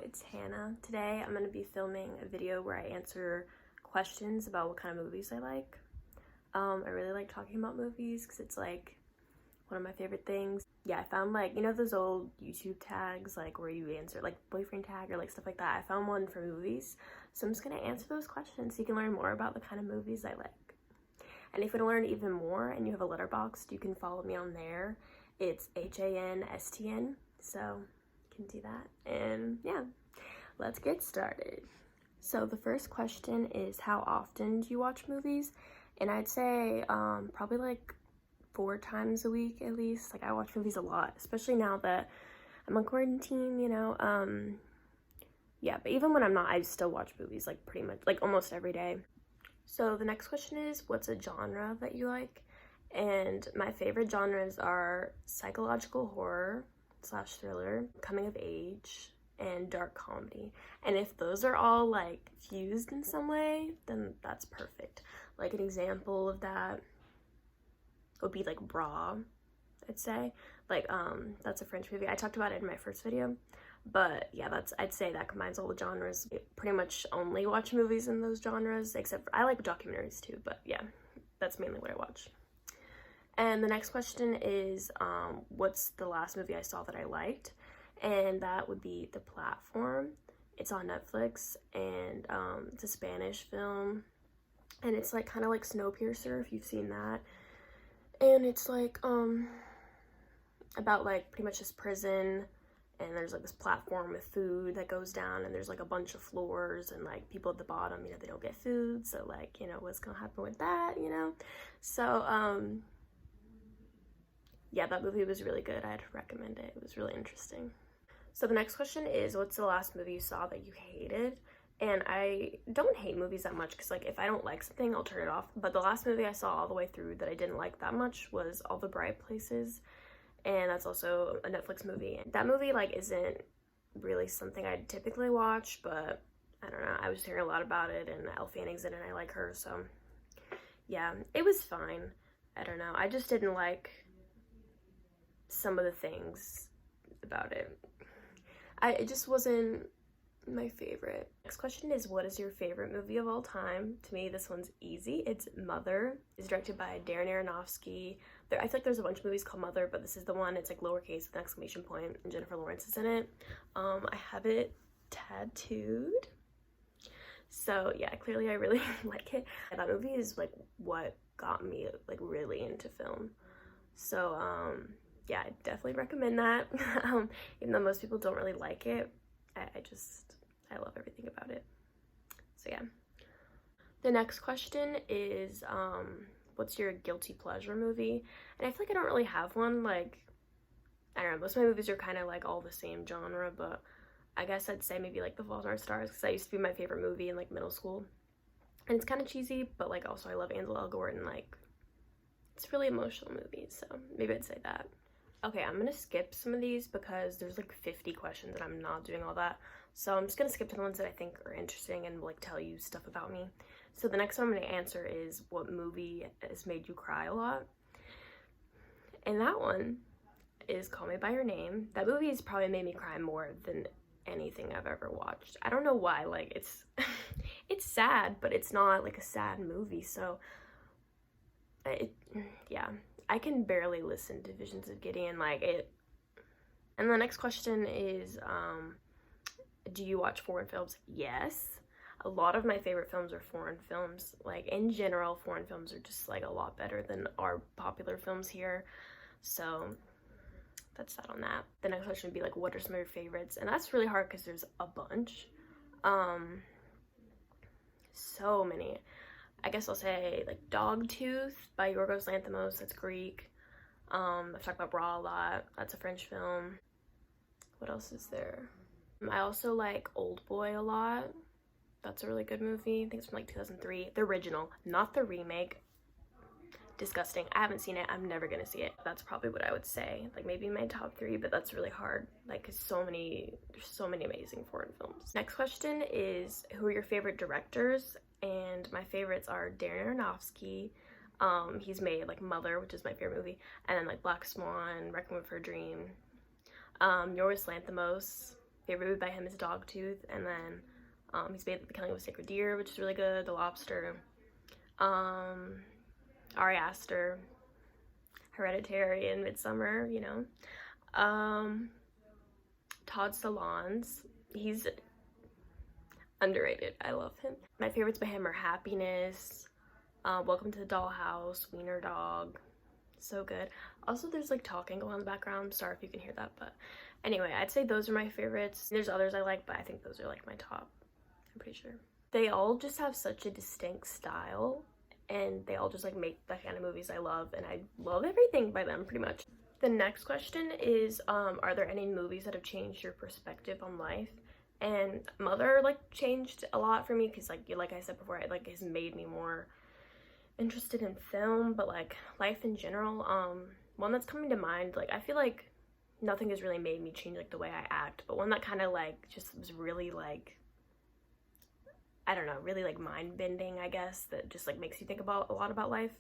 it's Hannah. Today I'm going to be filming a video where I answer questions about what kind of movies I like. I really like talking about movies because it's like one of my favorite things. Yeah, I found like, you know those old YouTube tags like where you answer like boyfriend tag or like stuff like that? I found one for movies. So I'm just going to answer those questions so you can learn more about the kind of movies I like. And if you want to learn even more and you have a letterboxd, you can follow me on there. It's HANSTN. So you can do that. And yeah, let's get started. So the first question is, how often do you watch movies? And I'd say probably like 4 times a week at least. Like I watch movies a lot, especially now that I'm on quarantine, you know. Yeah, but even when I'm not, I still watch movies like pretty much like almost every day. So the next question is, what's a genre that you like? And my favorite genres are psychological horror / thriller, coming of age, and dark comedy. And if those are all like fused in some way, then that's perfect. Like an example of that would be like Bra, I'd say. Like that's a French movie. I talked about it in my first video. But yeah, I'd say that combines all the genres. I pretty much only watch movies in those genres, except for, I like documentaries too, but yeah, that's mainly what I watch. And the next question is, what's the last movie I saw that I liked? And that would be The Platform. It's on Netflix, and it's a Spanish film, and it's like kind of like Snowpiercer, if you've seen that. And it's like about like pretty much this prison, and there's like this platform with food that goes down, and there's like a bunch of floors, and like people at the bottom, you know, they don't get food, so like, you know, what's gonna happen with that, you know? So yeah, that movie was really good. I'd recommend it. It was really interesting. So the next question is, what's the last movie you saw that you hated? And I don't hate movies that much because like if I don't like something, I'll turn it off. But the last movie I saw all the way through that I didn't like that much was All the Bright Places. And that's also a Netflix movie. That movie like isn't really something I'd typically watch, but I don't know. I was hearing a lot about it, and Elle Fanning's in it, and I like her, so yeah, it was fine. I don't know. I just didn't like some of the things about it. It just wasn't my favorite. Next question is, what is your favorite movie of all time? To me, this one's easy. It's Mother. It's directed by Darren Aronofsky. I feel like there's a bunch of movies called Mother, but this is the one. It's like lowercase with an exclamation point, and Jennifer Lawrence is in it. I have it tattooed. So yeah, clearly I really like it. That movie is like what got me like really into film. So yeah, I definitely recommend that. Even though most people don't really like it, I love everything about it. So yeah. The next question is, what's your guilty pleasure movie? And I feel like I don't really have one. Like, I don't know, most of my movies are kind of like all the same genre, but I guess I'd say maybe like The Fault in Our Stars, because that used to be my favorite movie in like middle school. And it's kind of cheesy, but like also I love Ansel Elgort, and like it's a really emotional movie, so maybe I'd say that. Okay, I'm gonna skip some of these because there's like 50 questions and I'm not doing all that. So I'm just gonna skip to the ones that I think are interesting and like tell you stuff about me. So the next one I'm gonna answer is, what movie has made you cry a lot? And that one is Call Me By Your Name. That movie has probably made me cry more than anything I've ever watched. I don't know why, like it's it's sad, but it's not like a sad movie, so yeah, I can barely listen to Visions of Gideon, like it. And the next question is, do you watch foreign films? Yes. A lot of my favorite films are foreign films. Like in general, foreign films are just like a lot better than our popular films here. So that's that on that. The next question would be like, what are some of your favorites? And that's really hard because there's a bunch. So many. I guess I'll say like Dogtooth by Yorgos Lanthimos. That's Greek. I've talked about Bra a lot. That's a French film. What else is there? I also like Old Boy a lot. That's a really good movie. I think it's from like 2003. The original, not the remake. Disgusting. I haven't seen it. I'm never gonna see it. That's probably what I would say. Like maybe my top 3, but that's really hard. Like, cause there's so many amazing foreign films. Next question is, who are your favorite directors? And my favorites are Darren Aronofsky. He's made like Mother, which is my favorite movie, and then like Black Swan, Requiem for a Dream. Yorgos Lanthimos, favorite movie by him is Dogtooth, and then he's made The Killing of a Sacred Deer, which is really good, The Lobster, Ari Aster, Hereditary, and Midsummer, you know. Todd Solondz, he's underrated. I love him. My favorites by him are Happiness, Welcome to the Dollhouse, Wiener Dog. So good. Also, there's like talking going on in the background. Sorry if you can hear that, but anyway, I'd say those are my favorites. There's others I like, but I think those are like my top. I'm pretty sure. They all just have such a distinct style, and they all just like make the kind of movies I love, and I love everything by them pretty much. The next question is, are there any movies that have changed your perspective on life? And Mother like changed a lot for me, because like I said before, it like has made me more interested in film, but like life in general. One that's coming to mind, like I feel like nothing has really made me change like the way I act, but one that kind of like just was really like, I don't know, really like mind bending, I guess, that just like makes you think about a lot about life,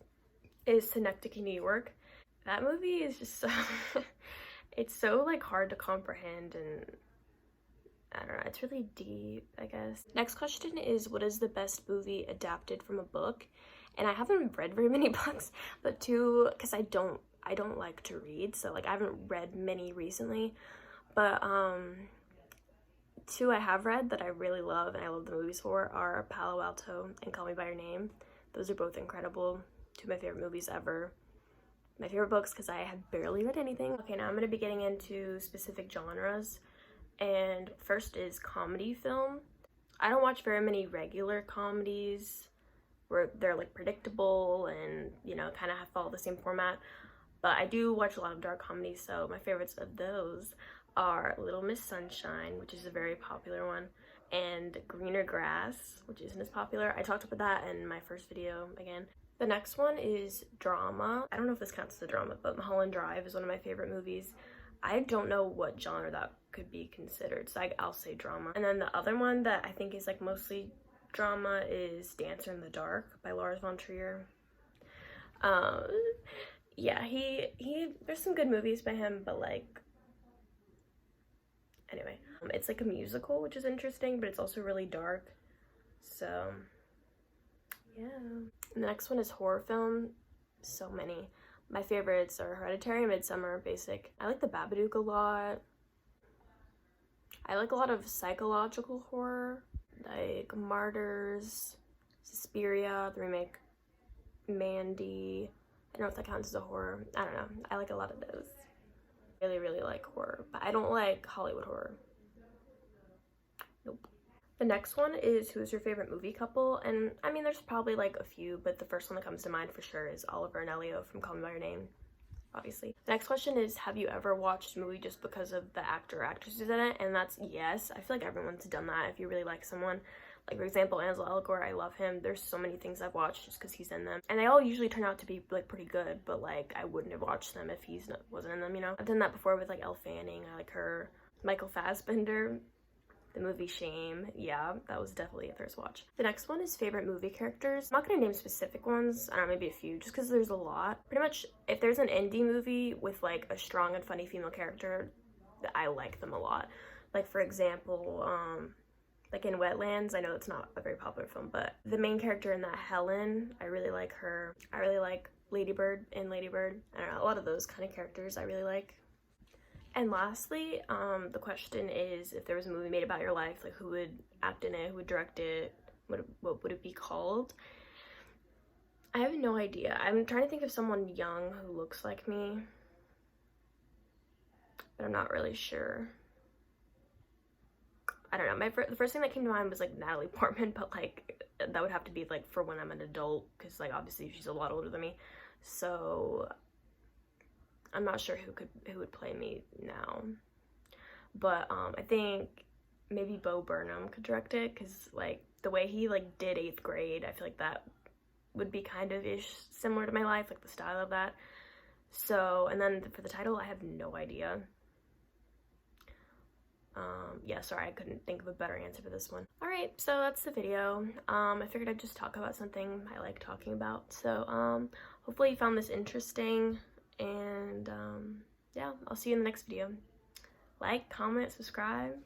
is Synecdoche, New York. That movie is just so it's so like hard to comprehend, and I don't know, it's really deep, I guess. Next question is, what is the best movie adapted from a book? And I haven't read very many books, but two, because I don't like to read, so like I haven't read many recently, but two I have read that I really love and I love the movies for are Palo Alto and Call Me By Your Name. Those are both incredible. Two of my favorite movies ever. My favorite books, because I have barely read anything. Okay, now I'm going to be getting into specific genres, and first is comedy film. I don't watch very many regular comedies where they're like predictable and, you know, kind of follow the same format, but I do watch a lot of dark comedies, so my favorites of those are Little Miss Sunshine, which is a very popular one, and Greener Grass, which isn't as popular. I talked about that in my first video again. The next one is drama. I don't know if this counts as a drama, but Mulholland Drive is one of my favorite movies. I don't know what genre that could be considered, so I'll say drama. And then the other one that I think is like mostly drama is Dancer in the Dark by Lars von Trier. Yeah, there's some good movies by him, but like, anyway, it's like a musical, which is interesting, but it's also really dark, so yeah. And the next one is horror film. So many. My favorites are Hereditary, Midsummer, basic. I like The Babadook a lot. I like a lot of psychological horror, like Martyrs, Suspiria, the remake, Mandy. I don't know if that counts as a horror. I don't know. I like a lot of those. I really like horror, but I don't like Hollywood horror. Nope. The next one is, who's your favorite movie couple? And I mean, there's probably like a few, but the first one that comes to mind for sure is Oliver and Elio from Call Me By Your Name, obviously. The next question is, have you ever watched a movie just because of the actor or actresses in it? And that's yes. I feel like everyone's done that if you really like someone. Like, for example, Ansel Elgort, I love him. There's so many things I've watched just because he's in them. And they all usually turn out to be like pretty good, but like I wouldn't have watched them if wasn't in them, you know? I've done that before with like Elle Fanning. I like her. Michael Fassbender. The movie Shame, yeah, that was definitely a first watch. The next one is favorite movie characters. I'm not gonna name specific ones, I don't know, maybe a few, just because there's a lot. Pretty much, if there's an indie movie with like a strong and funny female character, I like them a lot. Like, for example, like in Wetlands, I know it's not a very popular film, but the main character in that, Helen, I really like her. I really like Lady Bird in Lady Bird. I don't know, a lot of those kind of characters I really like. And lastly, the question is, if there was a movie made about your life, like who would act in it, who would direct it, what would it be called? I have no idea. I'm trying to think of someone young who looks like me, but I'm not really sure. I don't know, the first thing that came to mind was like Natalie Portman, but like that would have to be like for when I'm an adult, because like obviously she's a lot older than me, so I'm not sure who would play me now, but I think maybe Bo Burnham could direct it, because like the way he like did 8th grade, I feel like that would be kind of ish similar to my life, like the style of that. So, and then for the title, I have no idea. Yeah, sorry, I couldn't think of a better answer for this one. Alright, so that's the video. I figured I'd just talk about something I like talking about. So, hopefully you found this interesting. And yeah, I'll see you in the next video. Like, comment, subscribe.